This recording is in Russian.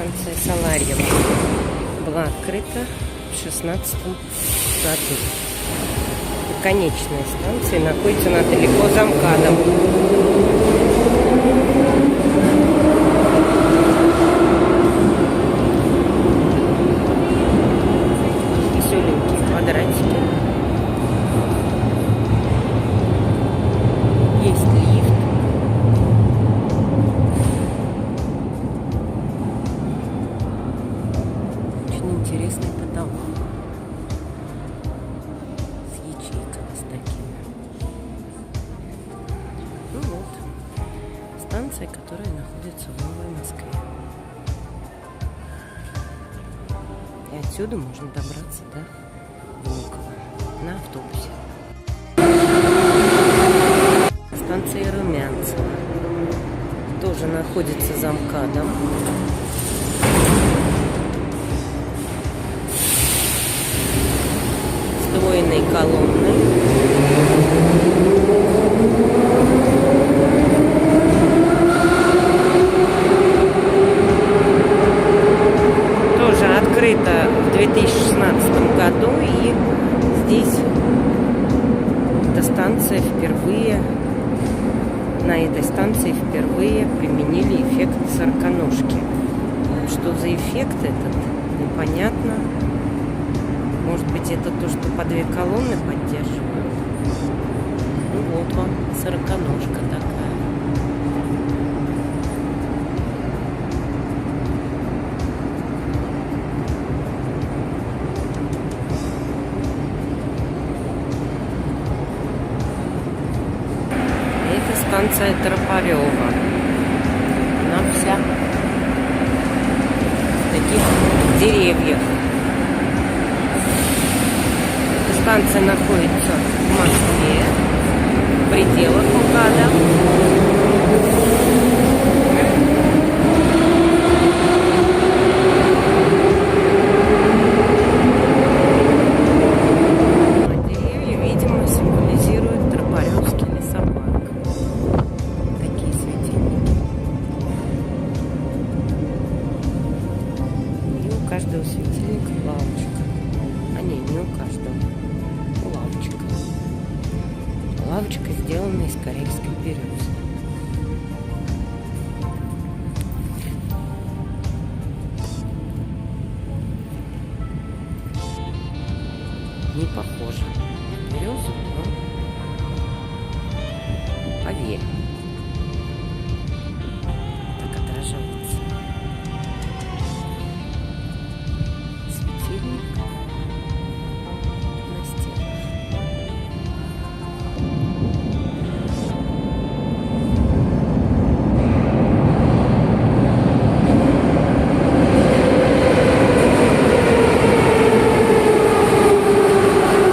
станция Саларьево была открыта в 2016 году. Конечная станция находится недалеко за МКАДом. Веселенькие квадратики. Есть лифт. Очень интересный потолок. С ячейками с такими. Ну вот. Станция, которая находится в Новой Москве. И отсюда можно добраться до Внуково на автобусе. Станция Румянцево тоже находится за МКАДом. Сдвоенной колонной. Тоже открыта в 2016 году, и здесь эта станция впервые, на этой станции впервые применили эффект сороконожки. Что за эффект этот, непонятно. Может быть, это то, что по две колонны поддерживают. Ну вот вам сороконожка такая. Это станция Тропарева. Она вся в таких деревьях. Станция находится в Москве, в пределах МКАДа. Деревья, видимо, символизируют Тропаревский лесопарк. Такие светильники. И у каждого светильника лавочка. А не у каждого. Лавочка. Лавочка сделана из карельской березы.